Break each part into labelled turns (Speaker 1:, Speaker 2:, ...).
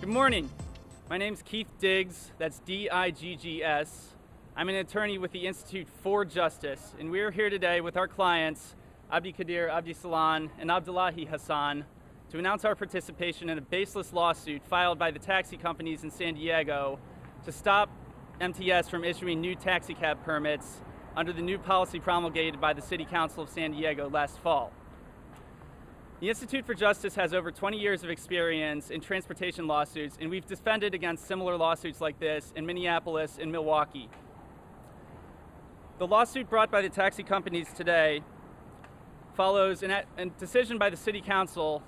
Speaker 1: Good morning. My name's Keith Diggs, that's D-I-G-G-S. I'm an attorney with the Institute for Justice, and we're here today with our clients, Abdi Kadir Abdi Salan and Abdullahi Hassan, to announce our participation in a baseless lawsuit filed by the taxi companies in San Diego to stop MTS from issuing new taxi cab permits under the new policy promulgated by the City Council of San Diego last fall. The Institute for Justice has over 20 years of experience in transportation lawsuits, and we've defended against similar lawsuits like this in Minneapolis and Milwaukee. The lawsuit brought by the taxi companies today follows a decision by the City Council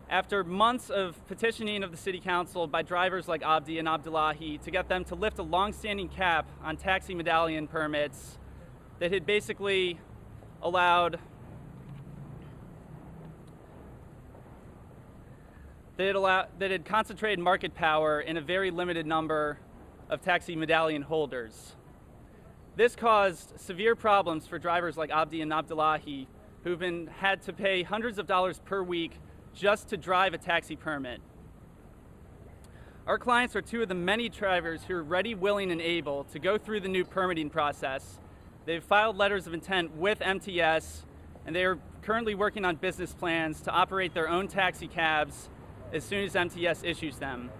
Speaker 1: after months of petitioning of the City Council by drivers like Abdi and Abdullahi to get them to lift a long-standing cap on taxi medallion permits that had basically allowed that had concentrated market power in a very limited number of taxi medallion holders. This caused severe problems for drivers like Abdi and Abdullahi, who've had to pay hundreds of dollars per week just to drive a taxi permit. Our clients are two of the many drivers who are ready, willing, and able to go through the new permitting process. They've filed letters of intent with MTS, and they are currently working on business plans to operate their own taxi cabs as soon as MTS issues them.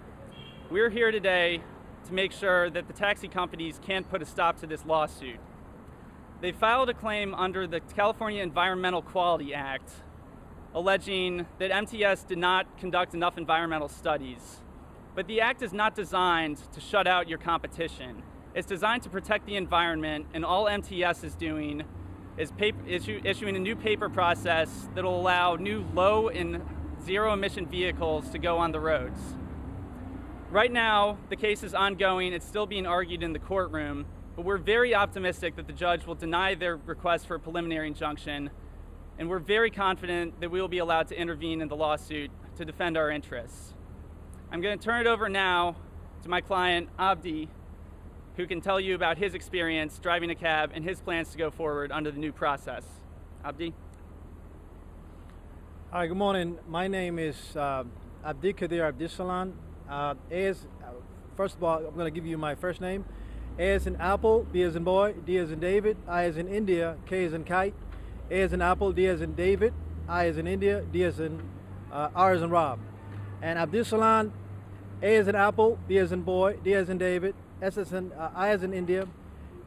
Speaker 1: We're here today to make sure that the taxi companies can't put a stop to this lawsuit. They filed a claim under the California Environmental Quality Act, alleging that MTS did not conduct enough environmental studies. But the act is not designed to shut out your competition. It's designed to protect the environment, and all MTS is doing is issuing a new paper process that will allow new low and zero emission vehicles to go on the roads. Right now, the case is ongoing. It's still being argued in the courtroom, but we're very optimistic that the judge will deny their request for a preliminary injunction, and we're very confident that we will be allowed to intervene in the lawsuit to defend our interests. I'm going to turn it over now to my client, Abdi, who can tell you about his experience driving a cab and his plans to go forward under the new process. Abdi?
Speaker 2: Hi, good morning. My name is Abdi Kadir Abdi Salan. First of all, I'm going to give you my first name. A as in apple, B as in boy, D as in David, I as in India, K as in kite, A as in apple, D as in David, I as in India, D as in R as in Rob. And Abdi Salan, A as in apple, B as in boy, D as in David, S as in I as in India,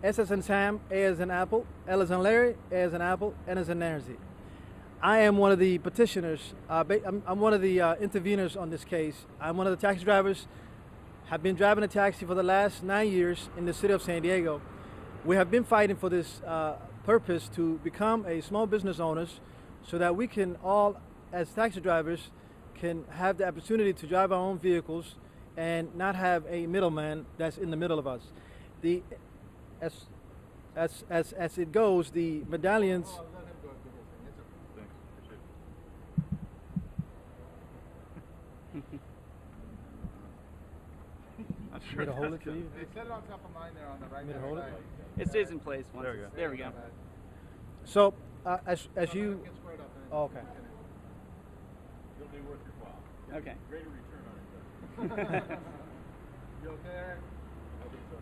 Speaker 2: S as in Sam, A as in apple, L as in Larry, A as in apple, N as in Nancy. I am one of the petitioners. I'm one of the interveners on this case. I'm one of the taxi drivers. Have been driving a taxi for the last 9 years in the city of San Diego. We have been fighting for this purpose to become a small business owners so that we can all, as taxi drivers, can have the opportunity to drive our own vehicles and not have a middleman that's in the middle of us. As it goes, the medallions.
Speaker 1: I'm
Speaker 2: You want me to hold it for you?
Speaker 3: They set it on top of mine there on the right
Speaker 2: Want me to
Speaker 3: hand
Speaker 2: hold
Speaker 3: side.
Speaker 2: it?
Speaker 1: It stays in place once. There we go.
Speaker 2: So, as you.
Speaker 3: Get squared up and-
Speaker 2: Oh, okay.
Speaker 4: It'll be worth your while.
Speaker 1: Okay.
Speaker 4: Greater return on investment.
Speaker 3: You okay, Eric?
Speaker 4: I think so.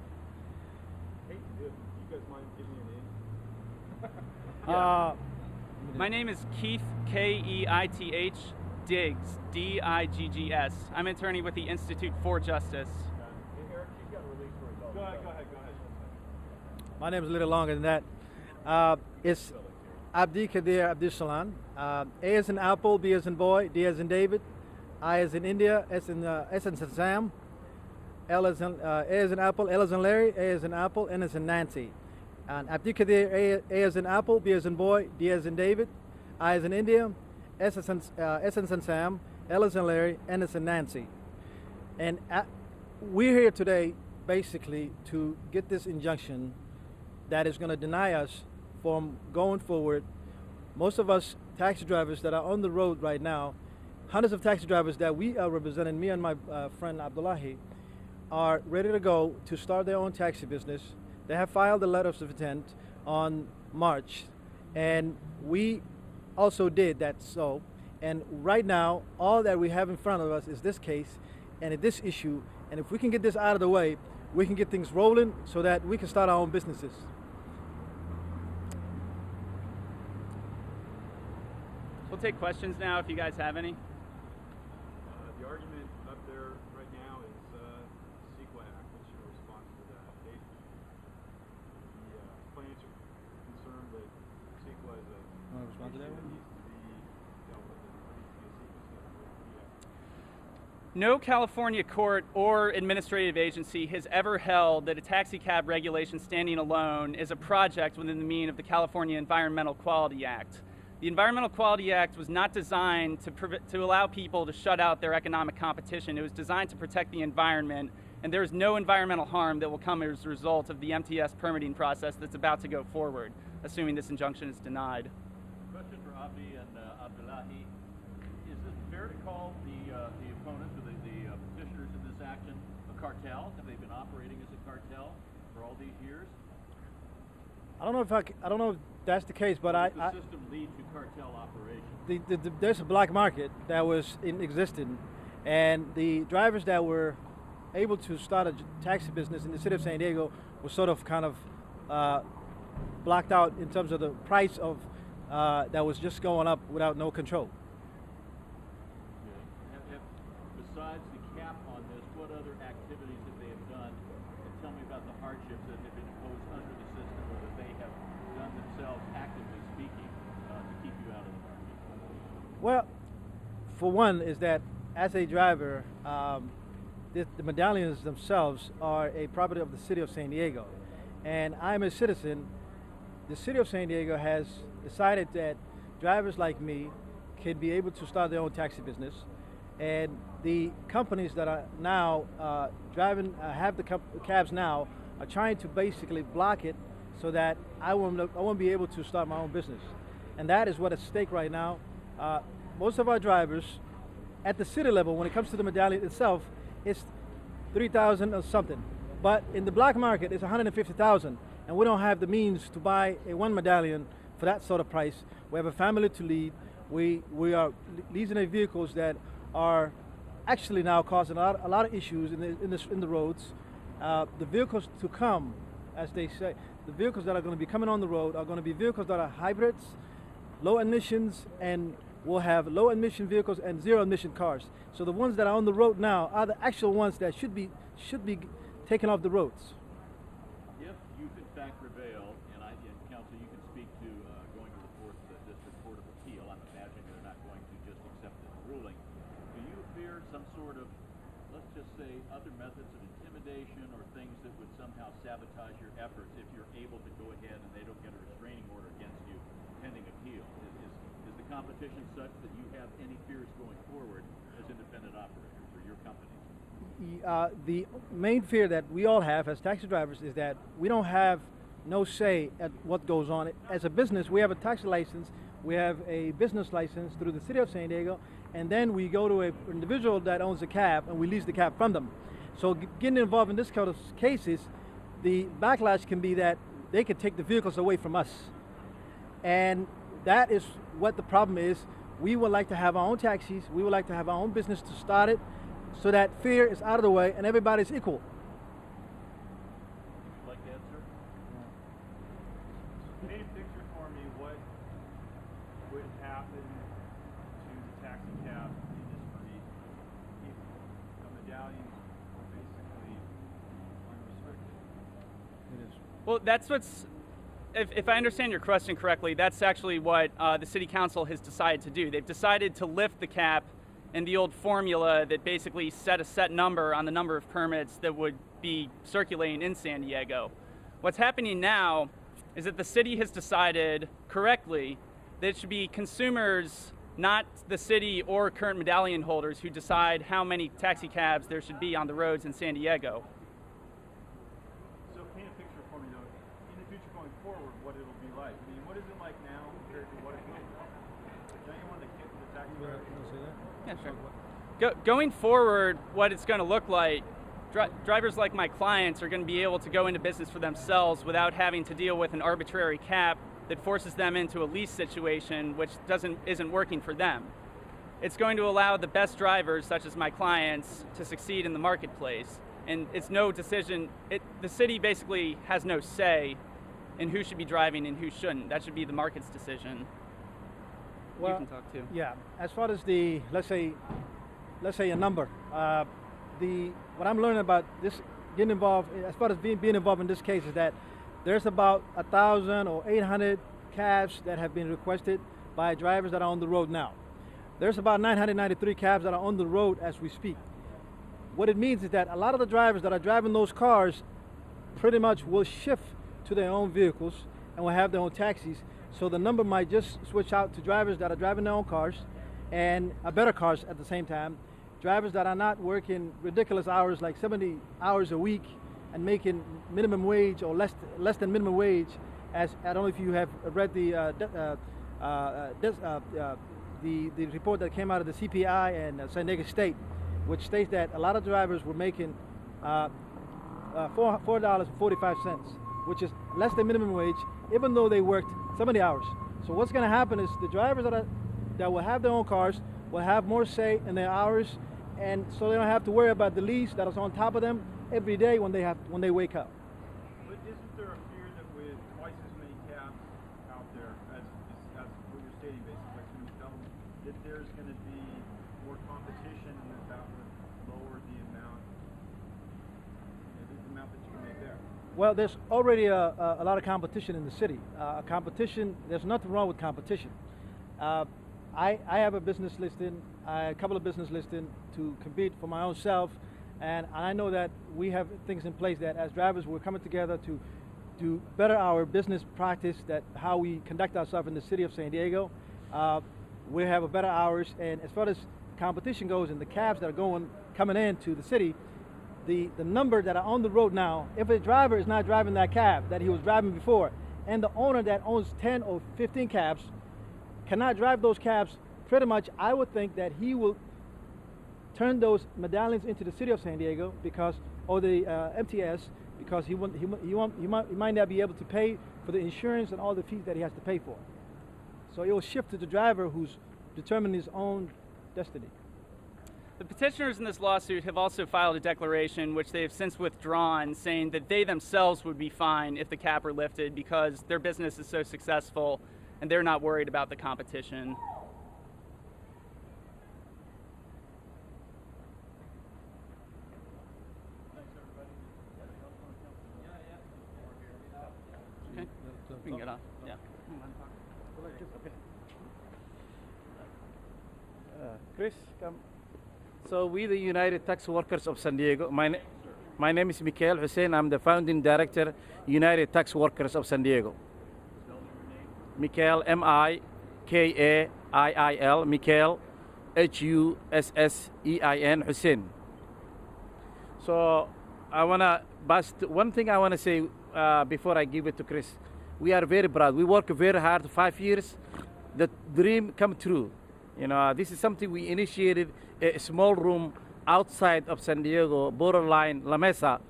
Speaker 4: Hey, do you guys mind giving me a name?
Speaker 1: My name is Keith, K-E-I-T-H, Diggs, D-I-G-G-S. I'm an attorney with the Institute for Justice.
Speaker 4: Hey, Eric, she's got a release for us all. Go ahead.
Speaker 2: My name is a little longer than that. It's Abdi Kadir Abdi Salan. A as in apple, B as in boy, D as in David, I as in India, S as in Sam, L as in A as in apple, L as in Larry, A as in apple, N as in Nancy. And Abdi Kadir, A as in apple, B as in boy, D as in David, I as in India, S as in Sam, L as in Larry, N as in Nancy. And we're here today basically to get this injunction that is going to deny us from going forward. Most of us taxi drivers that are on the road right now, hundreds of taxi drivers that we are representing, me and my friend Abdullahi, are ready to go to start their own taxi business. They have filed the letters of intent on March, and we also did that. And right now, all that we have in front of us is this case and at this issue. And if we can get this out of the way, we can get things rolling so that we can start our own businesses.
Speaker 1: We'll take questions now if you guys have any.
Speaker 4: The argument up there right now is CEQA Act. What's your response to that? The clients are concerned that CEQA is a
Speaker 2: Want to respond to that one?
Speaker 4: needs to be dealt with. There needs to be a CEQA standard.
Speaker 1: No California court or administrative agency has ever held that a taxi cab regulation standing alone is a project within the meaning of the California Environmental Quality Act. The Environmental Quality Act was not designed to allow people to shut out their economic competition. It was designed to protect the environment, and there is no environmental harm that will come as a result of the MTS permitting process that's about to go forward, assuming this injunction is denied.
Speaker 5: Question for Abdi and Abdullahi. Is it fair to call the opponents or the petitioners in this action a cartel? Have they been operating as a cartel for all these years?
Speaker 2: I don't know if that's the case, but
Speaker 5: Does the system lead to cartel operation?
Speaker 2: there's a black market that was in existence, and the drivers that were able to start a taxi business in the city of San Diego was sort of kind of blocked out in terms of the price of that was just going up without no control.
Speaker 5: Okay. Besides the cap on this, what other activities that they have done? And tell me about the hardships that have been imposed under the system or that they have done themselves, actively speaking, to keep you out of the market.
Speaker 2: Well, for one, is that as a driver, the medallions themselves are a property of the city of San Diego, and I'm a citizen. The city of San Diego has decided that drivers like me can be able to start their own taxi business, and the companies that are now driving, have the cabs now, are trying to basically block it so that I won't be able to start my own business. And that is what is at stake right now. Most of our drivers at the city level, when it comes to the medallion itself, it's $3,000 or something. But in the black market, it's $150,000, and we don't have the means to buy one medallion for that sort of price. We have a family to lead. We are leasing vehicles that are actually now causing a lot of issues in the roads. The vehicles to come, as they say, the vehicles that are going to be coming on the road are going to be vehicles that are hybrids, low emissions, and we'll have low emission vehicles and zero emission cars. So the ones that are on the road now are the actual ones that should be taken off the roads.
Speaker 5: If you in fact prevail, and counsel, you can speak to going to the Fourth District Court of Appeal. I'm imagining they're not going to just accept this ruling. Do you fear some sort of, let's just say, other methods of intimidation or things that would somehow sabotage your efforts if you're able to go ahead and they don't get a restraining order against you pending appeal? Is the competition such that you have any fears going forward as independent operators or your companies?
Speaker 2: The main fear that we all have as taxi drivers is that we don't have no say at what goes on. As a business, we have a taxi license, we have a business license through the city of San Diego, and then we go to an individual that owns a cab and we lease the cab from them. So getting involved in this kind of cases, the backlash can be that they could take the vehicles away from us. And that is what the problem is. We would like to have our own taxis, we would like to have our own business to start it, so that fear is out of the way and everybody's equal.
Speaker 5: Would you like to answer?
Speaker 4: Paint a picture for me what would happen to the taxi cab industry if the medallions were basically unrestricted.
Speaker 2: It is.
Speaker 1: Well, that's what's, if I understand your question correctly, that's actually what the City Council has decided to do. They've decided to lift the cap and the old formula that basically set a set number on the number of permits that would be circulating in San Diego. What's happening now is that the city has decided correctly that it should be consumers, not the city or current medallion holders, who decide how many taxi cabs there should be on the roads in San Diego.
Speaker 4: So paint a picture for me though, in the future going forward, what it'll be like. I mean, what is it like now compared to what it will be? Don't you want to get to the taxi drivers?
Speaker 1: Yeah, sure. Going forward, what it's going to look like, drivers like my clients are going to be able to go into business for themselves without having to deal with an arbitrary cap that forces them into a lease situation which isn't working for them. it's going to allow the best drivers, such as my clients, to succeed in the marketplace. And it's no decision, the city basically has no say in who should be driving and who shouldn't. That should be the market's decision.
Speaker 2: Well,
Speaker 1: you can talk too.
Speaker 2: Yeah, as far as the, let's say a number, what I'm learning about this, getting involved, as far as being involved in this case, is that there's about 1,000 or 800 cabs that have been requested by drivers that are on the road now. There's about 993 cabs that are on the road as we speak. What it means is that a lot of the drivers that are driving those cars pretty much will shift to their own vehicles and will have their own taxis. So the number might just switch out to drivers that are driving their own cars and better cars at the same time. Drivers that are not working ridiculous hours like 70 hours a week and making minimum wage or less than minimum wage. As I don't know if you have read the report that came out of the CPI and San Diego State, which states that a lot of drivers were making $4.45, which is less than minimum wage, even though they worked 70 hours. So what's going to happen is the drivers that will have their own cars will have more say in their hours, and so they don't have to worry about the lease that is on top of them every day when they wake up.
Speaker 4: But isn't there a fear that with twice as many cabs out there as what you're stating, basically, like you tell them, that there's going to be more competition and that would lower the amount that you can make there?
Speaker 2: Well, there's already a lot of competition in the city. There's nothing wrong with competition. I have a business listing, a couple of business listings to compete for my own self, and I know that we have things in place that as drivers we're coming together to better our business practice, that how we conduct ourselves in the city of San Diego. We have a better hours, and as far as competition goes and the cabs that are coming into the city, the number that are on the road now, if a driver is not driving that cab that he was driving before, and the owner that owns 10 or 15 cabs cannot drive those cabs, pretty much I would think that he will turn those medallions into the city of San Diego or the MTS, because he might not be able to pay for the insurance and all the fees that he has to pay for. So it will shift to the driver who's determining his own destiny.
Speaker 1: The petitioners in this lawsuit have also filed a declaration, which they have since withdrawn, saying that they themselves would be fine if the cap were lifted because their business is so successful and they're not worried about the competition. Okay, we can get on. Yeah.
Speaker 6: Chris, come. So we, the United Tax Workers of San Diego, my name is Mikhail Hussein. I'm the founding director, United Tax Workers of San Diego. Mikhail, M-I-K-A-I-I-L, Mikhail, H-U-S-S-E-I-N, Hussein. So one thing I want to say before I give it to Chris. We are very proud. We work very hard, 5 years. The dream come true. You know, this is something we initiated, a small room outside of San Diego, borderline La Mesa.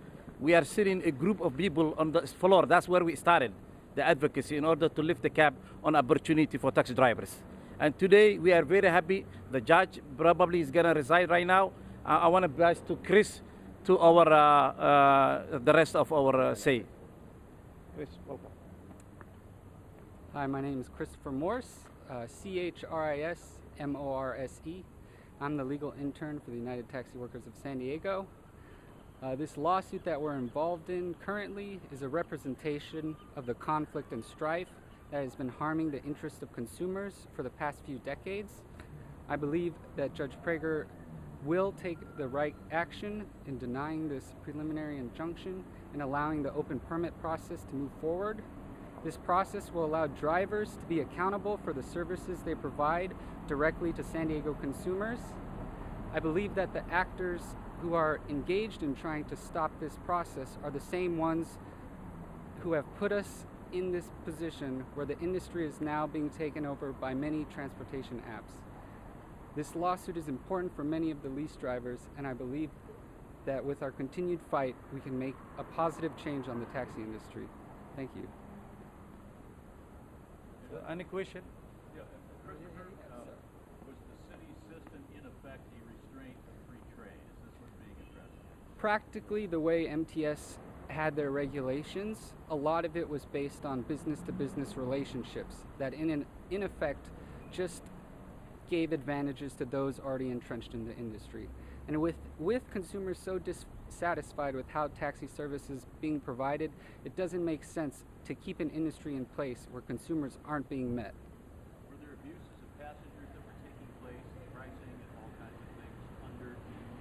Speaker 6: We are sitting a group of people on the floor. That's where we started the advocacy in order to lift the cap on opportunity for taxi drivers. And today we are very happy. The judge probably is going to resign right now. I want to pass to Chris to our the rest of our say. Chris, welcome.
Speaker 7: Hi, my name is Christopher Morse, C-H-R-I-S-M-O-R-S-E. I'm the legal intern for the United Taxi Workers of San Diego. This lawsuit that we're involved in currently is a representation of the conflict and strife that has been harming the interests of consumers for the past few decades. I believe that Judge Prager will take the right action in denying this preliminary injunction and allowing the open permit process to move forward. This process will allow drivers to be accountable for the services they provide directly to San Diego consumers. I believe that the actors who are engaged in trying to stop this process are the same ones who have put us in this position where the industry is now being taken over by many transportation apps. This lawsuit is important for many of the lease drivers, and I believe that with our continued fight, we can make a positive change on the taxi industry. Thank you.
Speaker 6: Any question?
Speaker 5: Yeah, Christopher, was the city system
Speaker 7: Practically, the way MTS had their regulations, a lot of it was based on business-to-business relationships that in effect just gave advantages to those already entrenched in the industry. And with consumers so dissatisfied with how taxi service is being provided, it doesn't make sense to keep an industry in place where consumers aren't being met.
Speaker 5: Were there abuses of passengers that were taking place, pricing and all kinds of things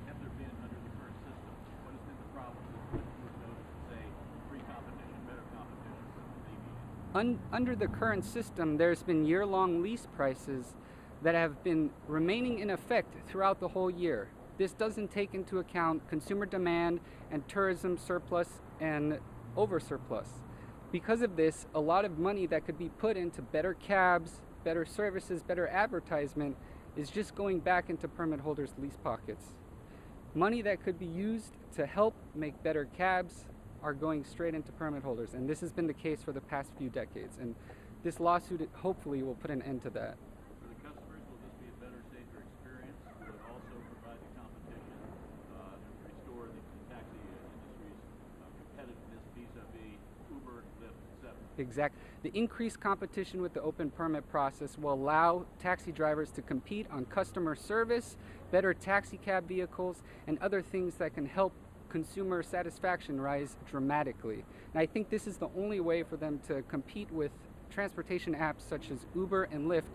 Speaker 5: have there been under the current system? What has been the problem that you would notice, say, free competition, better competition from maybe?
Speaker 7: Under the current system, there's been year-long lease prices that have been remaining in effect throughout the whole year. This doesn't take into account consumer demand and tourism surplus and oversurplus. Because of this, a lot of money that could be put into better cabs, better services, better advertisement is just going back into permit holders' lease pockets. Money that could be used to help make better cabs are going straight into permit holders, and this has been the case for the past few decades. And this lawsuit hopefully will put an end to that.
Speaker 5: For the customers, will this be a better, safer experience? Will it also provide the competition to restore the taxi industry's competitiveness vis-a-vis Uber, Lyft, etc.?
Speaker 7: Exactly. The increased competition with the open permit process will allow taxi drivers to compete on customer service, better taxi cab vehicles, and other things that can help consumer satisfaction rise dramatically. And I think this is the only way for them to compete with transportation apps such as Uber and Lyft.